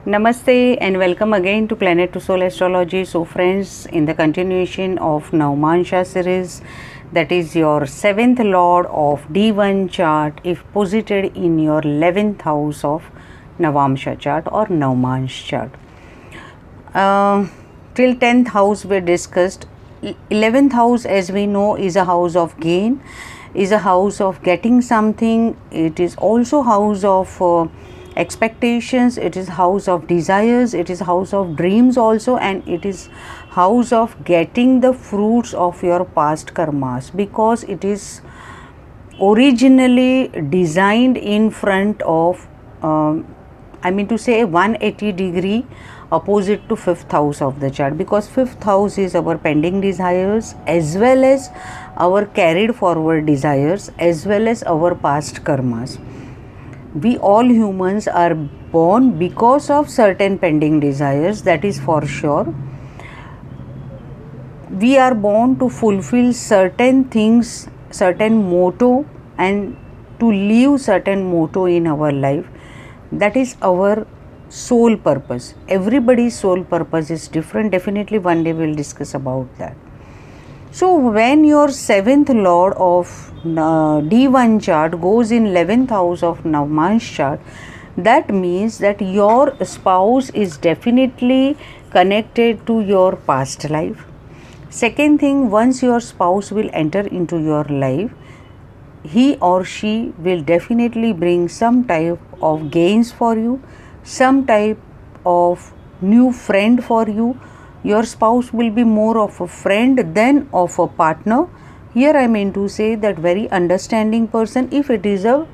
Namaste and welcome again to Planet to Soul Astrology. So friends, in the continuation of Navmansh series, that is your 7th lord of D1 chart if posited in your 11th house of Navamsha chart or Navmansh chart. Till 10th house we discussed. 11th house, as we know, is a house of gain, is a house of getting something. It is also house of expectations, it is house of desires, it is house of dreams also, and it is house of getting the fruits of your past karmas, because it is originally designed in front of 180 degree opposite to 5th house of the chart, because 5th house is our pending desires as well as our carried forward desires as well as our past karmas. We all humans are born because of certain pending desires, that is for sure. We are born to fulfill certain things, certain motto, and to live certain motto in our life. That is our soul purpose. Everybody's soul purpose is different. Definitely one day we'll discuss about that. So when your 7th lord of D1 chart goes in 11th house of Navmansh chart, that means that your spouse is definitely connected to your past life. Second thing, once your spouse will enter into your life, he or she will definitely bring some type of gains for you, some type of new friend for you. Your spouse will be more of a friend than of a partner. Here I mean to say that very understanding person if it is a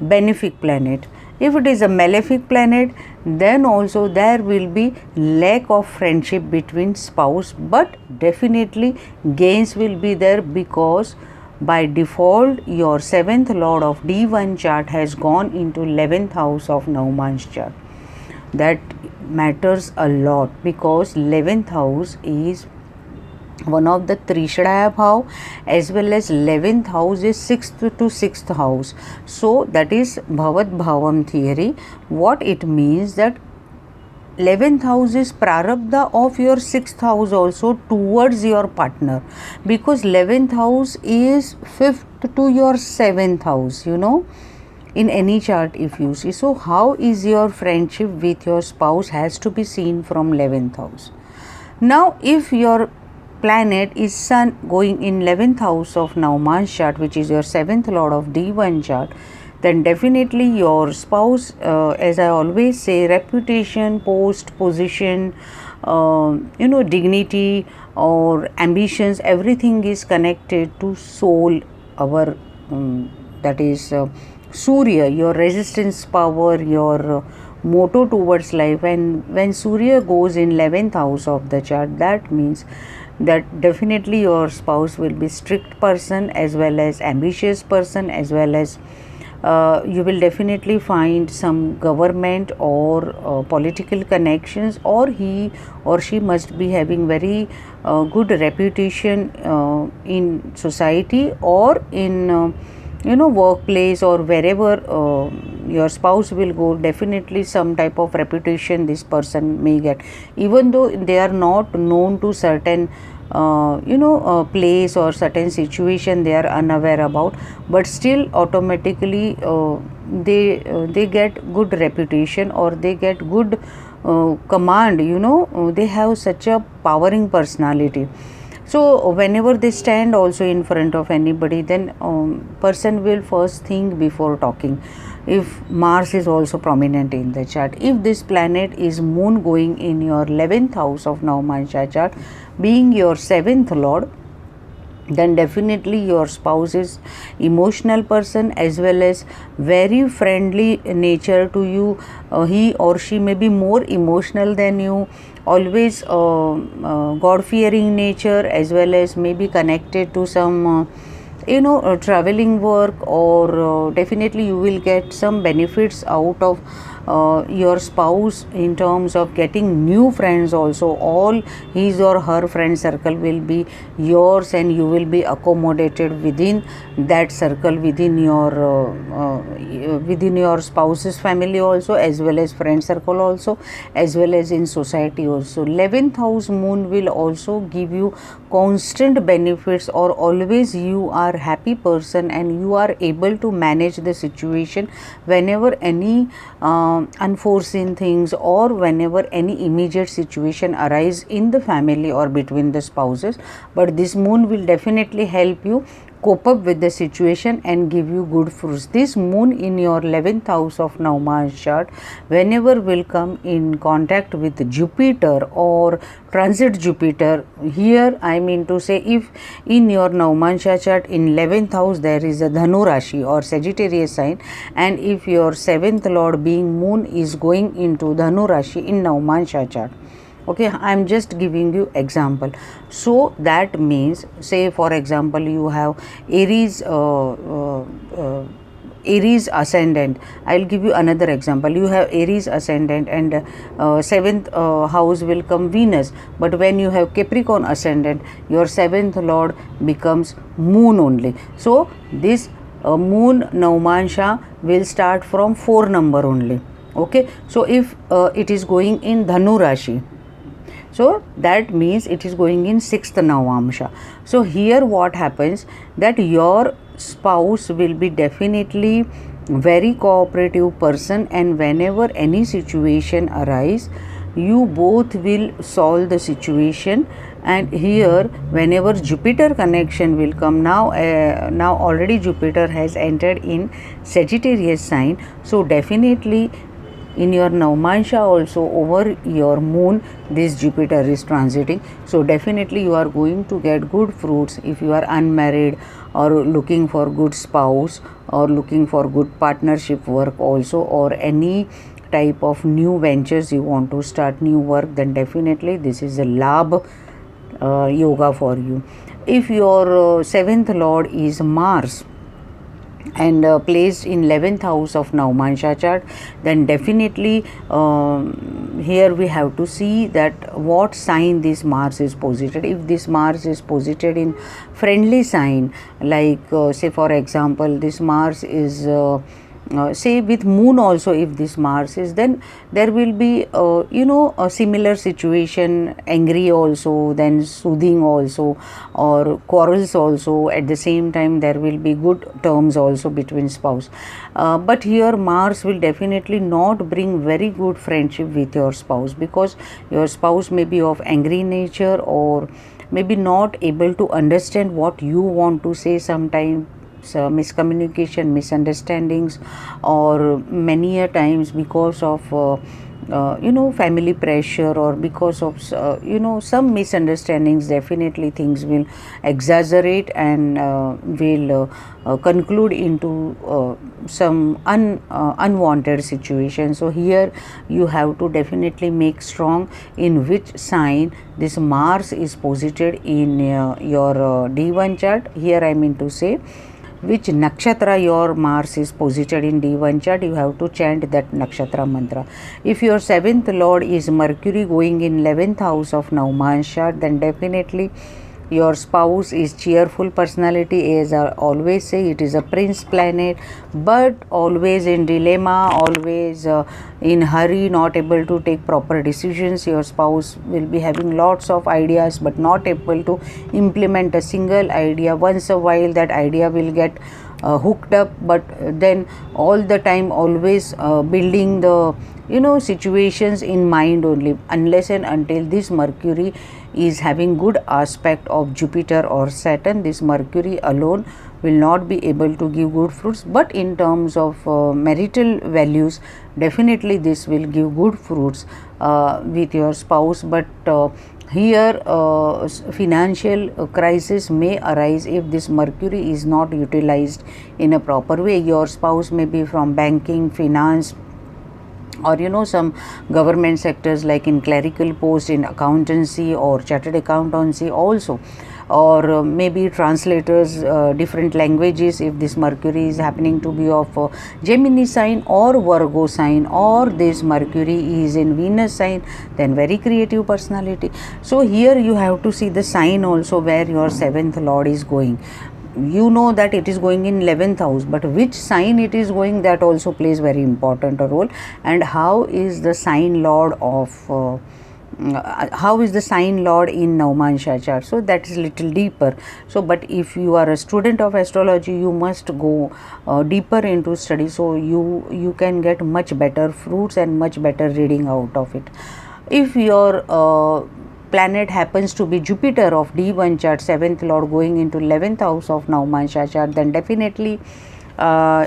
benefic planet. If it is a malefic planet, then also there will be lack of friendship between spouse, but definitely gains will be there, because by default your 7th lord of D1 chart has gone into 11th house of Navmansh chart. That matters a lot, because 11th house is one of the Trishadaya bhav, as well as 11th house is 6th to 6th house. So that is Bhavat Bhavam theory. What it means, that 11th house is prarabdha of your 6th house also towards your partner, because 11th house is 5th to your 7th house, in any chart if you see. So how is your friendship with your spouse has to be seen from 11th house. Now if your planet is sun going in 11th house of Navmansh chart, which is your 7th lord of D1 chart, then definitely your spouse, as I always say, reputation, post, position, dignity or ambitions, everything is connected to soul, our that is Surya, your resistance power, your motto towards life. And when Surya goes in 11th house of the chart, that means that definitely your spouse will be strict person as well as ambitious person, as well as you will definitely find some government or political connections, or he or she must be having very good reputation in society or in workplace or wherever your spouse will go. Definitely some type of reputation this person may get, even though they are not known to certain place or certain situation they are unaware about, but still automatically they get good reputation, or they get good command. They have such a powering personality. So whenever they stand also in front of anybody, then person will first think before talking. If Mars is also prominent in the chart, if this planet is moon going in your 11th house of Navmansh chart, being your 7th lord, then definitely your spouse is emotional person as well as very friendly nature to you. He or she may be more emotional than you, always God fearing nature, as well as maybe connected to some traveling work, or definitely you will get some benefits out of your spouse in terms of getting new friends also. All his or her friend circle will be yours, and you will be accommodated within that circle, within your spouse's family also, as well as friend circle also, as well as in society also. 11th house moon will also give you constant benefits, or always you are happy person and you are able to manage the situation whenever any unforeseen things or whenever any immediate situation arise in the family or between the spouses. But this moon will definitely help you cope up with the situation and give you good fruits. This moon in your 11th house of Navmansh chart, whenever will come in contact with Jupiter or transit Jupiter, here I mean to say, if in your Navmansh chart in 11th house there is a Dhanu Rashi or Sagittarius sign, and if your 7th lord being moon is going into Dhanu Rashi in Navmansh chart. Okay, I am just giving you example. So that means, say for example, you have Aries Aries ascendant. I will give you another example. You have Aries ascendant and 7th house will come Venus, but when you have Capricorn ascendant, your 7th lord becomes moon only. So this moon Navmansha will start from 4 number only. Okay, so if it is going in Dhanu Rashi, so that means it is going in 6th Navamsha. So here what happens, that your spouse will be definitely very cooperative person, and whenever any situation arise, you both will solve the situation. And here whenever Jupiter connection will come, now already Jupiter has entered in Sagittarius sign, so definitely in your Navmansha also over your moon this Jupiter is transiting. So definitely you are going to get good fruits if you are unmarried or looking for good spouse or looking for good partnership work also, or any type of new ventures you want to start new work, then definitely this is a Labh yoga for you. If your 7th lord is Mars and placed in 11th house of Navmansha chart, then definitely here we have to see that what sign this Mars is posited. If this Mars is posited in friendly sign, like say for example this Mars is say with moon also, if this Mars is, then there will be a similar situation, angry also, then soothing also, or quarrels also. At the same time there will be good terms also between spouse, but here Mars will definitely not bring very good friendship with your spouse, because your spouse may be of angry nature or maybe not able to understand what you want to say. Sometimes miscommunication, misunderstandings, or many a times because of family pressure, or because of some misunderstandings, definitely things will exaggerate and will conclude into some unwanted situation. So here you have to definitely make strong in which sign this Mars is posited in your D1 chart. Here I mean to say, which nakshatra your Mars is posited in D1 chart, you have to chant that nakshatra mantra. If your 7th lord is Mercury going in 11th house of Navmansh chart, then definitely your spouse is cheerful personality. As I always say, it is a prince planet, but always in dilemma, always in hurry, not able to take proper decisions. Your spouse will be having lots of ideas but not able to implement a single idea. Once a while that idea will get hooked up, but then all the time always building the situations in mind only, unless and until this Mercury is having good aspect of Jupiter or Saturn. This Mercury alone will not be able to give good fruits, but in terms of marital values, definitely this will give good fruits with your spouse. But here financial crisis may arise if this Mercury is not utilized in a proper way. Your spouse may be from banking, finance, or some government sectors, like in clerical post, in accountancy or chartered accountancy also. or maybe translators different languages. If this Mercury is happening to be of Gemini sign or Virgo sign, or this Mercury is in Venus sign, then very creative personality. So here you have to see the sign also where your seventh lord is going. You know that it is going in 11th house, but which sign it is going, that also plays very important role. And how is the sign lord of how is the sign lord in Navmansh chart? So that is little deeper. So but if you are a student of astrology, you must go deeper into study, so you can get much better fruits and much better reading out of it. If your planet happens to be Jupiter of D1 chart, 7th lord going into 11th house of Navmansh chart, then definitely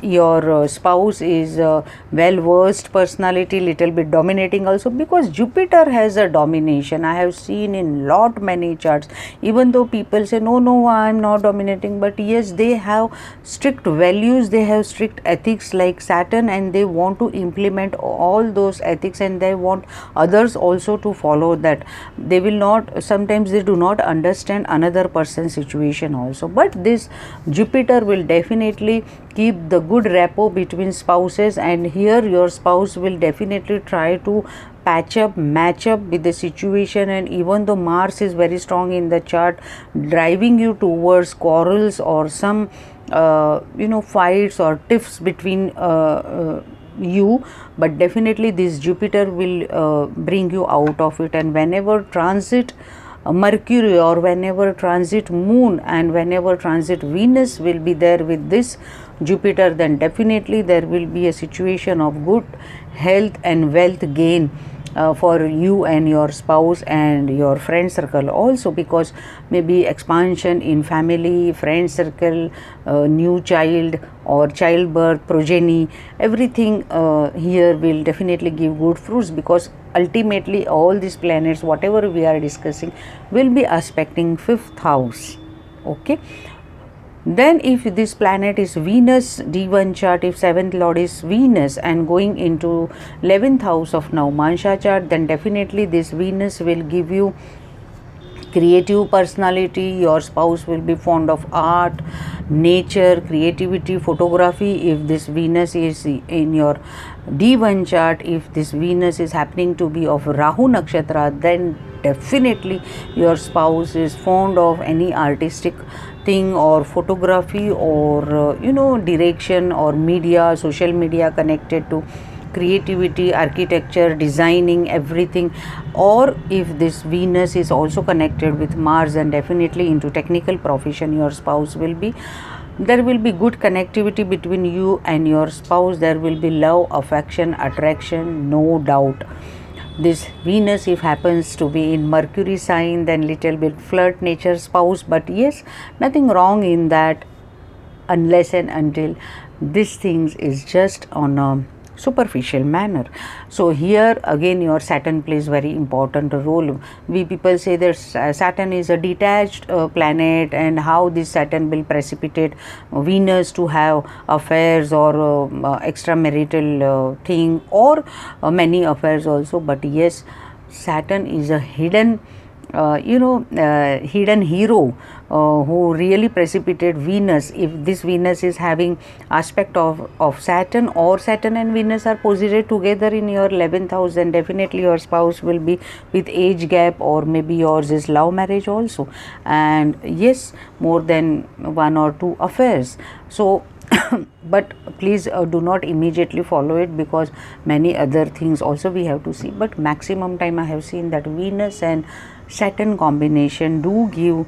your spouse is well versed personality, little bit dominating also, because Jupiter has a domination. I have seen in lot many charts, even though people say no I am not dominating, but yes, they have strict values, they have strict ethics like Saturn, and they want to implement all those ethics, and they want others also to follow that. They will not, sometimes they do not understand another person's situation also, but this Jupiter will definitely keep the good rapport between spouses, and here your spouse will definitely try to patch up, match up with the situation. And even though Mars is very strong in the chart, driving you towards quarrels or some fights or tiffs between you, but definitely this Jupiter will bring you out of it. And whenever transit Mercury, or whenever transit Moon, and whenever transit Venus will be there with this Jupiter, then definitely there will be a situation of good health and wealth gain for you and your spouse and your friend circle also, because maybe expansion in family, friend circle, new child or childbirth, progeny, everything here will definitely give good fruits, because ultimately all these planets, whatever we are discussing, will be aspecting 5th house. Okay. Then if this planet is Venus, D1 chart, if 7th lord is Venus and going into 11th house of Navmansh chart, then definitely this Venus will give you creative personality. Your spouse will be fond of art, nature, creativity, photography. If this Venus is in your D1 chart, if this Venus is happening to be of Rahu Nakshatra, then definitely your spouse is fond of any artistic thing or photography or direction or media, social media connected to creativity, architecture, designing, everything. Or if this Venus is also connected with Mars, and definitely into technical profession your spouse will be. There will be good connectivity between you and your spouse. There will be love, affection, attraction, no doubt. This Venus, if happens to be in Mercury sign, then little bit flirt nature spouse, but yes, nothing wrong in that, unless and until this things is just on a superficial manner. So here again your Saturn plays very important role. We people say that Saturn is a detached planet, and how this Saturn will precipitate Venus to have affairs or extramarital thing, or many affairs also. But yes, Saturn is a hidden hidden hero who really precipitate Venus. If this Venus is having aspect of Saturn, or Saturn and Venus are posited together in your 11th house, then definitely your spouse will be with age gap, or maybe yours is love marriage also, and yes, more than one or two affairs. So but please do not immediately follow it, because many other things also we have to see. But maximum time I have seen that Venus and Saturn combination do give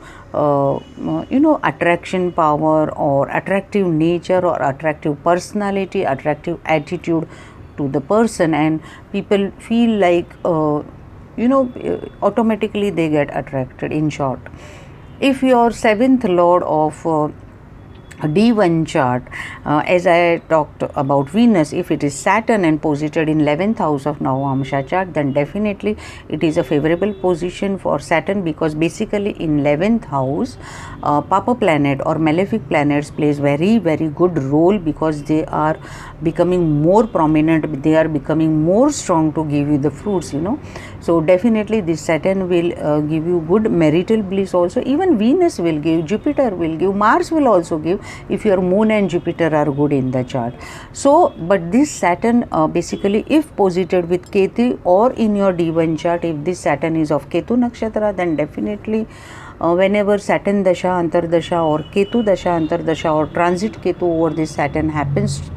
attraction power, or attractive nature, or attractive personality, attractive attitude to the person, and people feel like automatically they get attracted. In short, if your 7th lord of D1 chart, as I talked about Venus, if it is Saturn and posited in 11th house of Navamsha chart, then definitely it is a favorable position for Saturn, because basically in 11th house, Papa planet or malefic planets plays very good role, because they are becoming more prominent, they are becoming more strong to give you the fruits, you know. So definitely this Saturn will give you good marital bliss also. Even Venus will give, Jupiter will give, Mars will also give, if your moon and Jupiter are good in the chart. So but this Saturn basically, if posited with Ketu or in your D1 chart, if this Saturn is of Ketu nakshatra, then definitely whenever Saturn dasha, antardasha, or Ketu dasha, antardasha, or transit Ketu over this Saturn happens,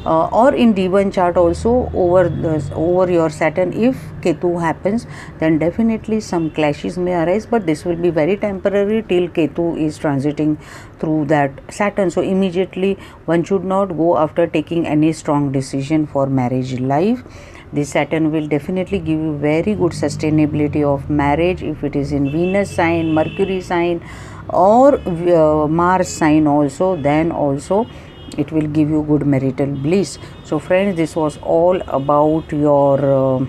or in D1 chart also over your Saturn, if Ketu happens, then definitely some clashes may arise, but this will be very temporary till Ketu is transiting through that Saturn. So immediately one should not go after taking any strong decision for marriage life. This Saturn will definitely give you very good sustainability of marriage if it is in Venus sign, Mercury sign, or Mars sign also, then also it will give you good marital bliss. So friends, this was all about your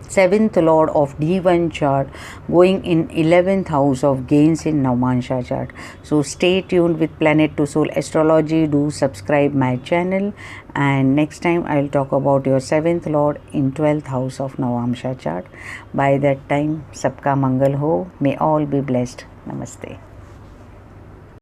7th lord of D1 chart going in 11th house of gains in Namaste chart. So stay tuned with Planet to Soul Astrology. Do subscribe my channel, and next time I will talk about your 7th lord in 12th house of Namaste chart. By that time, sabka mangal ho. May all be blessed. Namaste.